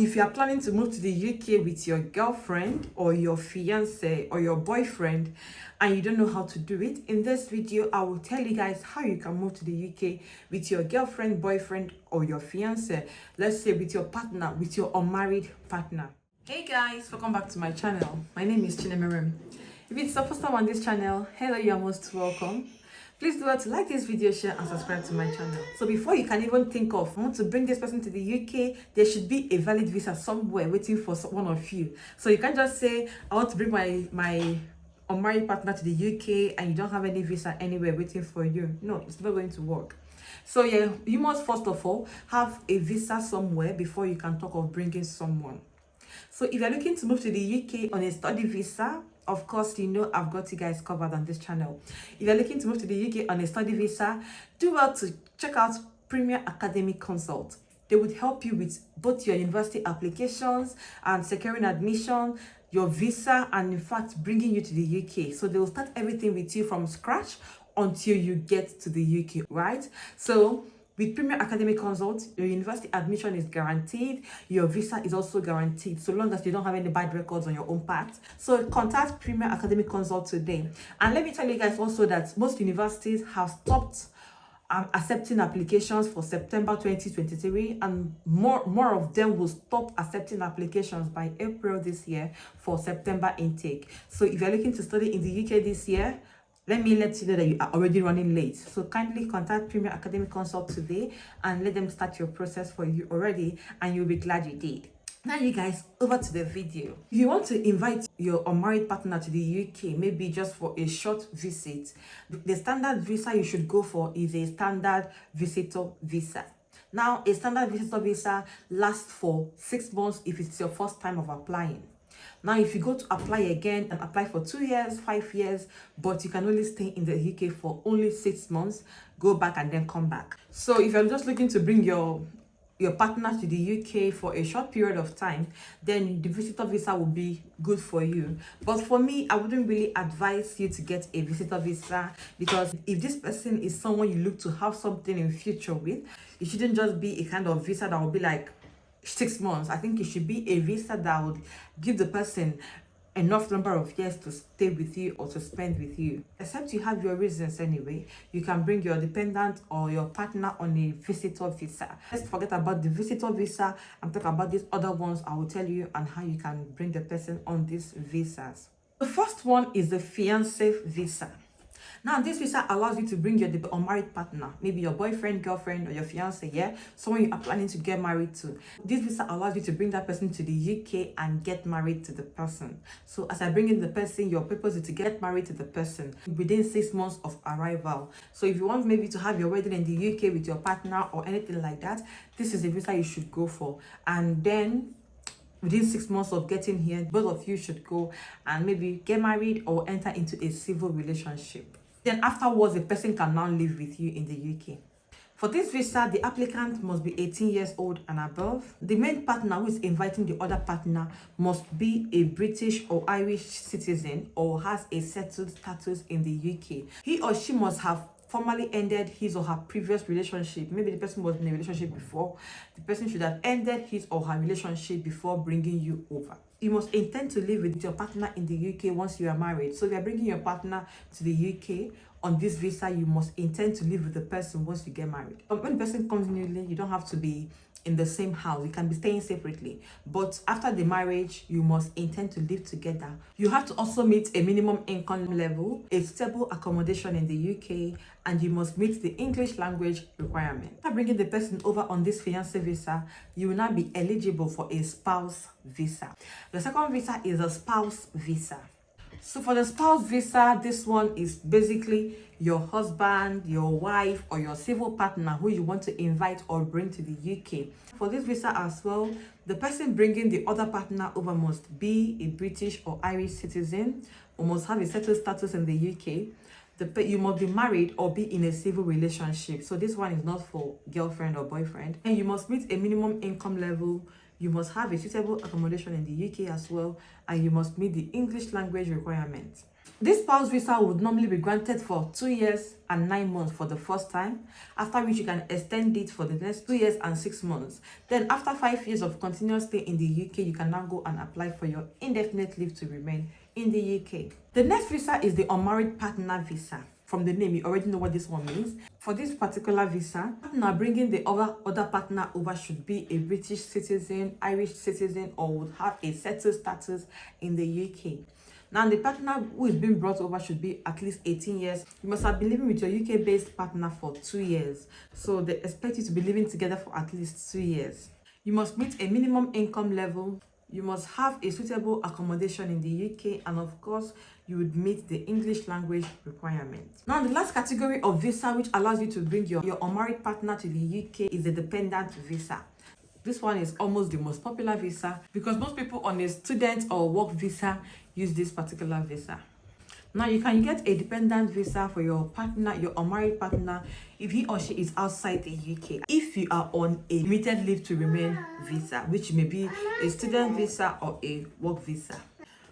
If you are planning to move to the UK with your girlfriend or your fiance or your boyfriend and you don't know how to do it, in this video I will tell you guys how you can move to the UK with your girlfriend, boyfriend or your fiance. Let's say with your partner, with your unmarried partner. Hey guys, welcome back to my channel. My name is Chinemerem. If it's the first time on this channel, hello, you are most welcome. Please do to like this video, share and subscribe to my channel. So before you can even think of I want to bring this person to the UK, there should be a valid visa somewhere waiting for one of you. So you can't just say I want to bring my unmarried partner to the UK and you don't have any visa anywhere waiting for you. No, it's not going to work. So yeah, you must first of all have a visa somewhere before you can talk of bringing someone. So if you're looking to move to the UK on a study visa, of course, you know I've got you guys covered on this channel. If you're looking to move to the UK on a study visa, do well to check out Premier Academic Consult. They would help you with both your university applications and securing admission, your visa, and in fact bringing you to the UK. So they will start everything with you from scratch until you get to the UK, right? So with Premier Academic Consult, your university admission is guaranteed. Your visa is also guaranteed, so long as you don't have any bad records on your own part. So contact Premier Academic Consult today. And let me tell you guys also that most universities have stopped accepting applications for September 2023, and more of them will stop accepting applications by April this year for September intake. So if you're looking to study in the UK this year, let me let you know that you are already running late. So kindly contact Premier Academic Consult today and let them start your process for you already, and you'll be glad you did. Now you guys, over to the video. If you want to invite your unmarried partner to the UK, maybe just for a short visit, the standard visa you should go for is a standard visitor visa. Now, a standard visitor visa lasts for 6 months if it's your first time of applying. Now, if you go to apply again and apply for 2 years, 5 years, but you can only stay in the UK for only 6 months, go back and then come back. So if you're just looking to bring your partner to the UK for a short period of time, then the visitor visa will be good for you. But for me, I wouldn't really advise you to get a visitor visa, because if this person is someone you look to have something in future with, it shouldn't just be a kind of visa that will be like 6 months. I think it should be a visa that would give the person enough number of years to stay with you or to spend with you. Except you have your reasons anyway, you can bring your dependent or your partner on a visitor visa. Let's forget about the visitor visa and talk about these other ones I will tell you, and how you can bring the person on these visas. The first one is the Fiancé Visa. Now, this visa allows you to bring your unmarried partner, maybe your boyfriend, girlfriend, or your fiance, yeah? Someone you are planning to get married to. This visa allows you to bring that person to the UK and get married to the person. So as I bring in the person, your purpose is to get married to the person within 6 months of arrival. So if you want maybe to have your wedding in the UK with your partner or anything like that, this is the visa you should go for. And then within 6 months of getting here, both of you should go and maybe get married or enter into a civil relationship. Then afterwards, the person can now live with you in the UK. For this visa, the applicant must be 18 years old and above. The main partner who is inviting the other partner must be a British or Irish citizen or has a settled status in the UK. He or she must have formally ended his or her previous relationship. Maybe the person was in a relationship before. The person should have ended his or her relationship before bringing you over. You must intend to live with your partner in the UK once you are married. So if you are bringing your partner to the UK on this visa, you must intend to live with the person once you get married. But when the person comes newly, you don't have to be in the same house. You can be staying separately. But after the marriage, you must intend to live together. You have to also meet a minimum income level, a stable accommodation in the UK, and you must meet the English language requirement. After bringing the person over on this fiancé visa, you will now be eligible for a spouse visa. The second visa is a spouse visa. So for the spouse visa, this one is basically your husband, your wife, or your civil partner who you want to invite or bring to the UK. For this visa as well, the person bringing the other partner over must be a British or Irish citizen, or must have a settled status in the UK. You must be married or be in a civil relationship. So this one is not for girlfriend or boyfriend. And you must meet a minimum income level. You must have a suitable accommodation in the UK as well, and you must meet the English language requirements. This spouse visa would normally be granted for 2 years and 9 months for the first time, after which you can extend it for the next 2 years and 6 months. Then after 5 years of continuous stay in the UK, you can now go and apply for your indefinite leave to remain in the UK. The next visa is the Unmarried Partner Visa. From the name, you already know what this one means. For this particular visa, partner bringing the other partner over should be a British citizen, Irish citizen, or would have a settled status in the UK. Now, the partner who is being brought over should be at least 18 years. You must have been living with your UK-based partner for 2 years. So they expect you to be living together for at least 2 years. You must meet a minimum income level. You must have a suitable accommodation in the UK, and of course, you would meet the English language requirements. Now, the last category of visa which allows you to bring your unmarried partner to the UK is the Dependant Visa. This one is almost the most popular visa because most people on a student or work visa use this particular visa. Now, you can get a dependent visa for your partner, your unmarried partner, if he or she is outside the UK. If you are on a limited leave to remain visa, which may be a student visa or a work visa.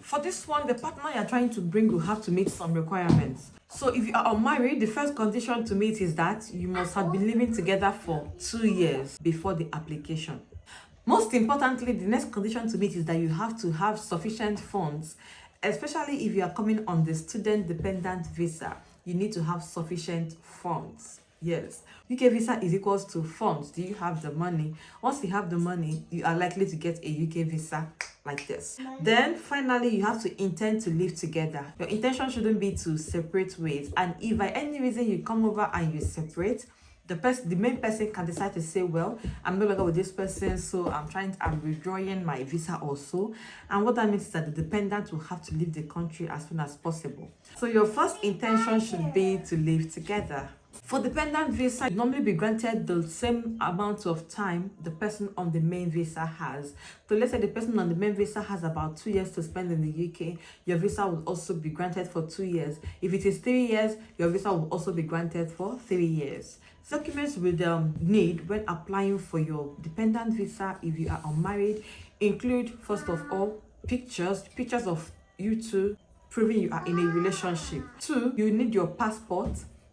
For this one, the partner you're trying to bring will have to meet some requirements. So if you are unmarried, the first condition to meet is that you must have been living together for 2 years before the application. Most importantly, the next condition to meet is that you have to have sufficient funds, especially if you are coming on the student dependent visa. You need to have sufficient funds. Yes, UK visa is equals to funds. Do you have the money? Once you have the money, you are likely to get a UK visa like this. Then finally, you have to intend to live together. Your intention shouldn't be to separate ways. And if by any reason you come over and you separate, the main person can decide to say, well, I'm no longer with this person, so I'm withdrawing my visa also. And what that means is that the dependent will have to leave the country as soon as possible. So your first intention should be to live together. For dependent visa, you normally be granted the same amount of time the person on the main visa has. So let's say the person on the main visa has about 2 years to spend in the UK, your visa will also be granted for 2 years. If it is 3 years, your visa will also be granted for 3 years. Documents you would need when applying for your dependent visa if you are unmarried include, first of all, pictures of you two proving you are in a relationship. 2, you need your passport.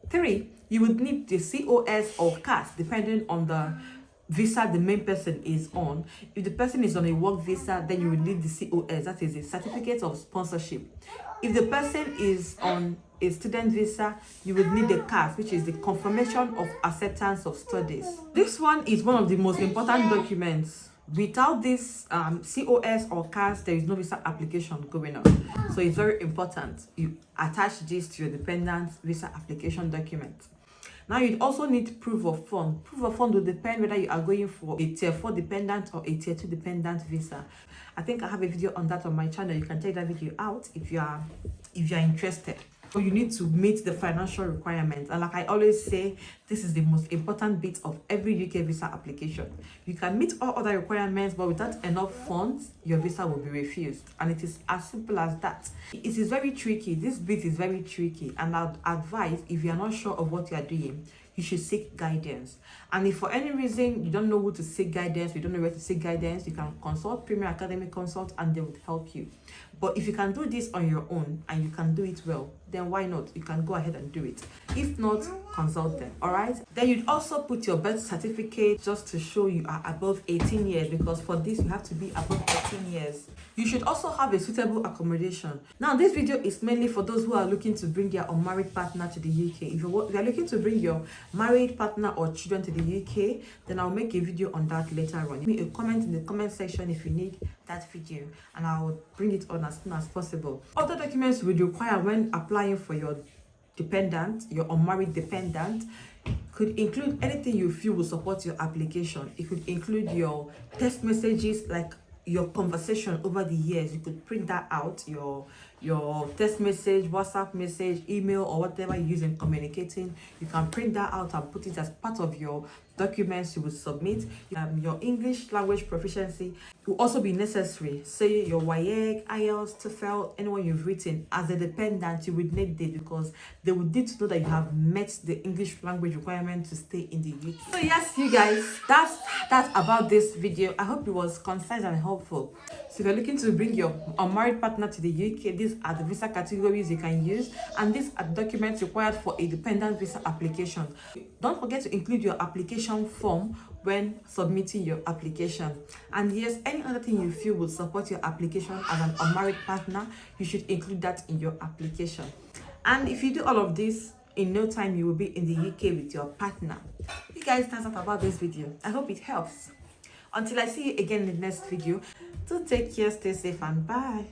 3, you would need the COS or CAS depending on the visa the main person is on. If the person is on a work visa, then you would need the COS, that is a certificate of sponsorship. If the person is on a student visa, you would need the CAS, which is the confirmation of acceptance of studies. This one is one of the most important documents. Without this COS or CAS, there is no visa application going on. So it's very important you attach this to your dependent visa application document. Now, you'd also need proof of fund. Proof of fund will depend whether you are going for a tier 4 dependent or a tier 2 dependent visa. I think I have a video on that on my channel. You can check that video out if you are interested. So you need to meet the financial requirements, and like I always say, this is the most important bit of every UK visa application. You can meet all other requirements, but without enough funds, your visa will be refused, and it is as simple as that. It is very tricky. This bit is very tricky, and I'd advise, if you are not sure of what you are doing, you should seek guidance. And if for any reason you don't know who to seek guidance, you don't know where to seek guidance, you can consult Premier Academy Consult and they would help you. But if you can do this on your own and you can do it well, then why not? You can go ahead and do it. If not, consult them, all right? Then you'd also put your birth certificate just to show you are above 18 years, because for this you have to be above 18 years. You should also have a suitable accommodation. Now, this video is mainly for those who are looking to bring their unmarried partner to the UK. If you are looking to bring your married partner or children to the UK, then I'll make a video on that later on. Leave me a comment in the comment section if you need that video, and I'll bring it on as soon as possible. Other documents you would require when applying for your dependent, your unmarried dependent, could include anything you feel will support your application. It could include your text messages, like your conversation over the years. You could print that out, your text message, WhatsApp message, email, or whatever you use in communicating. You can print that out and put it as part of your documents you will submit. Your English language proficiency will also be necessary. Say your WAEC, IELTS, TOEFL, anyone you've written as a dependent, you would need it because they would need to know that you have met the English language requirement to stay in the UK. So yes, you guys, that's about this video. I hope it was concise and helpful. So if you're looking to bring your unmarried partner to the UK, these these are the visa categories you can use, and these are the documents required for a dependent visa application. Don't forget to include your application form when submitting your application. And yes, any other thing you feel will support your application as an unmarried partner, you should include that in your application. And if you do all of this, in no time you will be in the UK with your partner. You guys, that's all about this video. I hope it helps. Until I see you again in the next video, do take care, stay safe, and bye.